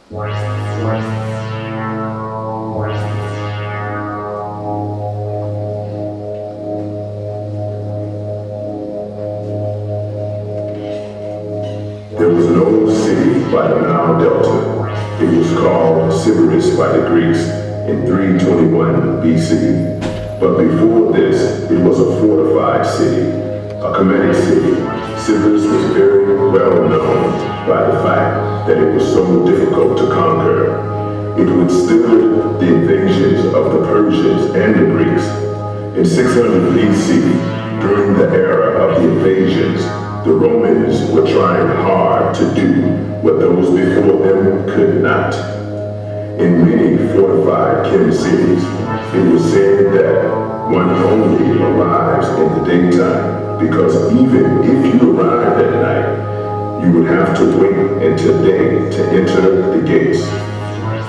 There was an old city by the Nile Delta. It was called Sybaris by the Greeks in 321 BC. But before this, it was a fortified city, a Kemetic city. Sybaris was very well known by the fact that it was so difficult to conquer. It withstood the invasions of the Persians and the Greeks. In 600 BC, during the era of the invasions, the Romans were trying hard to do what those before them could not. In many fortified Chem cities, it was said that one only arrives in the daytime, because even if you arrived at night, you would have to wait until day to enter the gates.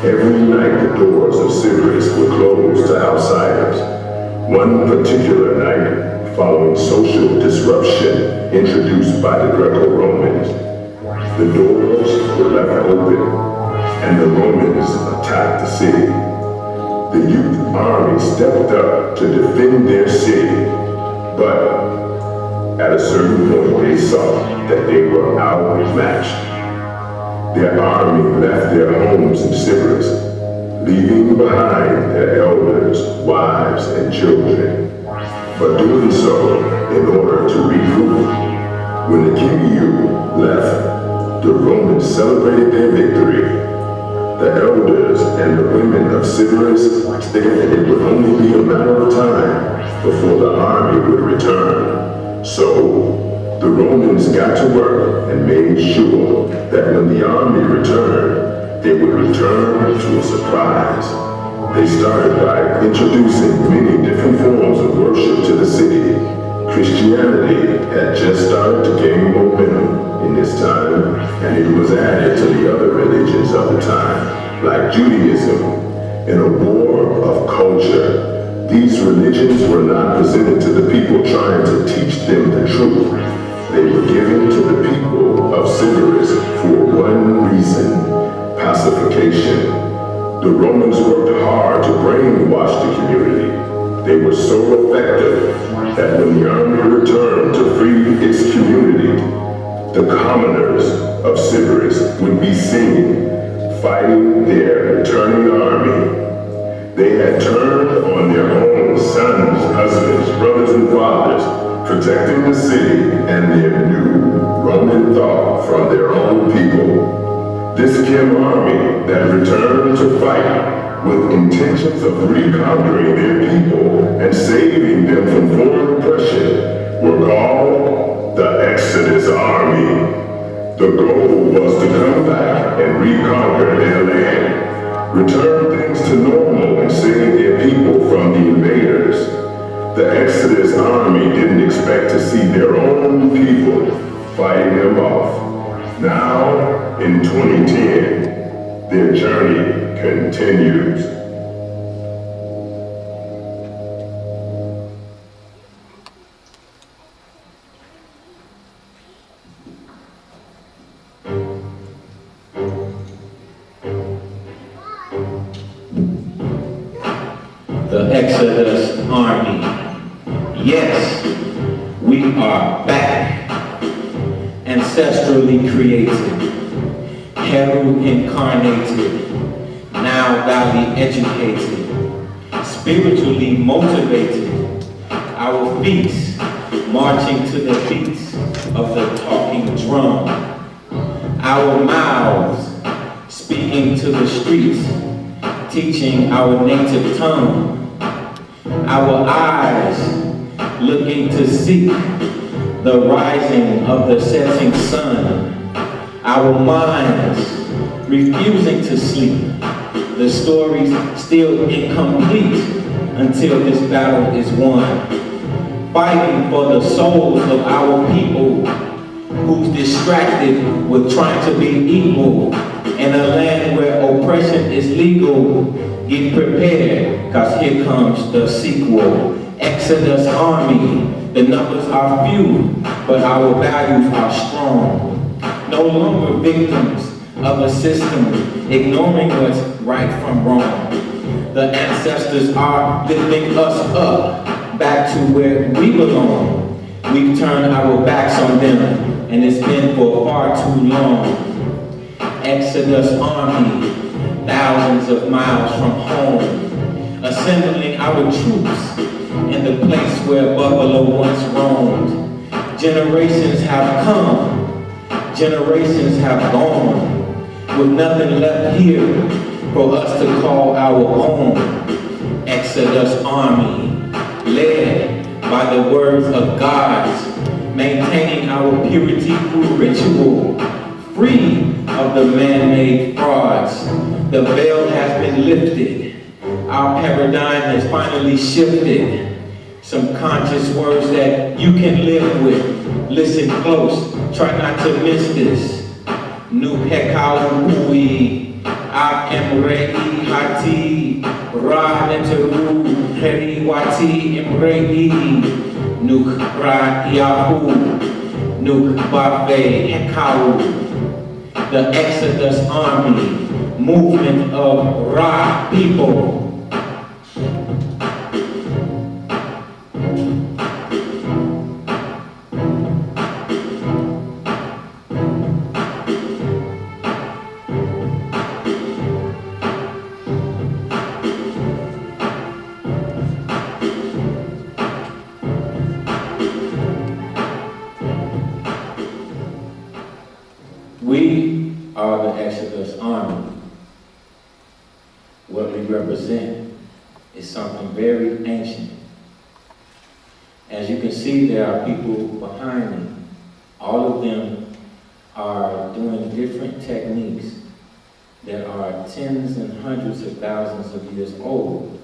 Every night the doors of Sybaris were closed to outsiders. One particular night, following social disruption introduced by the Greco-Romans, the doors were left open and the Romans attacked the city. The youth army stepped up to defend their city, but at a certain point they saw that they were outmatched. Their army left their homes in Sybaris, leaving behind their elders, wives, and children, but doing so in order to regroup. When the king left, the Romans celebrated their victory. The elders and the women of Sybaris stated that it would only be a matter of time before the army would return. So, the Romans got to work and made sure that when the army returned, they would return to a surprise. They started by introducing many different forms of worship to the city. Christianity had just started to gain momentum in this time, and it was added to the other religions of the time, like Judaism. In a war of culture, these religions were not presented to the people trying to teach them the truth. They were given to the people of Sybaris for one reason: pacification. The Romans worked hard to brainwash the community. They were so effective that when the army returned to free its community, the commoners of Sybaris would be seen fighting their returning army. They had turned on their own sons, husbands, brothers, and fathers, protecting the city and their new Roman thought from their own people. This Chem army that returned to fight with intentions of reconquering their people and saving them from foreign oppression were called the Exodus Army. The goal was to come back and reconquer their land, return things to normal, and save their people from the invaders. The Exodus Army didn't expect to see their own people fighting them off. Now, in 2010, their journey continues. The Exodus Army. Yes, we are back. Ancestrally created, Heru incarnated, now godly educated, spiritually motivated, our feet marching to the beats of the talking drum, our mouths speaking to the streets, teaching our native tongue, our eyes looking to seek the rising of the setting sun, our minds refusing to sleep, the stories still incomplete until this battle is won, fighting for the souls of our people who's distracted with trying to be equal in a land where oppression is legal. Get prepared, cause here comes the sequel. Exodus Army. The numbers are few, but our values are strong. No longer victims of a system, ignoring what's right from wrong. The ancestors are lifting us up, back to where we belong. We've turned our backs on them, and it's been for far too long. Exodus army, thousands of miles from home, assembling our troops in the place where buffalo once roamed. Generations have come, generations have gone, with nothing left here for us to call our own. Exodus army, led by the words of gods, maintaining our purity through ritual, free of the man-made frauds. The veil has been lifted. Our paradigm has finally shifted. Some conscious words that you can live with. Listen close, try not to miss this. Nu pekaui, ab emrei hati, ra neteru, heri wati emrei, nuk ra yahu, nuk bafe hekau. The Exodus army, movement of Ra people. We are the Exodus army. What we represent is something very ancient. As you can see, there are people behind me. All of them are doing different techniques that are tens and hundreds of thousands of years old.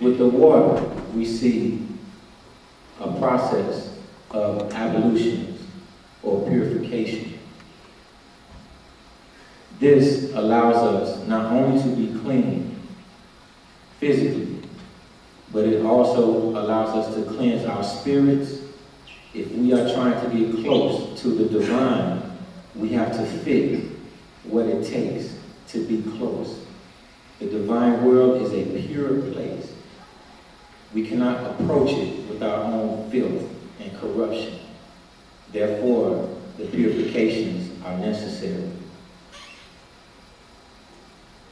With the water, we see a process of ablutions or purification. This allows us not only to be clean physically, but it also allows us to cleanse our spirits. If we are trying to get close to the divine, we have to fit what it takes to be close. The divine world is a pure place. We cannot approach it with our own filth and corruption. Therefore, the purifications are necessary.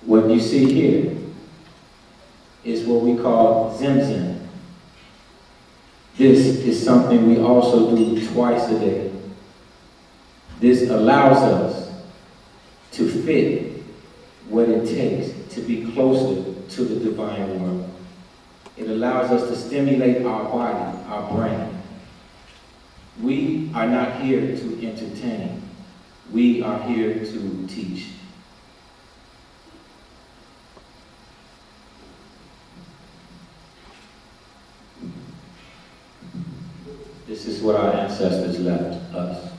What you see here is what we call Zemzem. This is something we also do twice a day. This allows us to fit what it takes to be closer to the divine world. It allows us to stimulate our body, our brain. We are not here to entertain. We are here to teach. This is what our ancestors left us.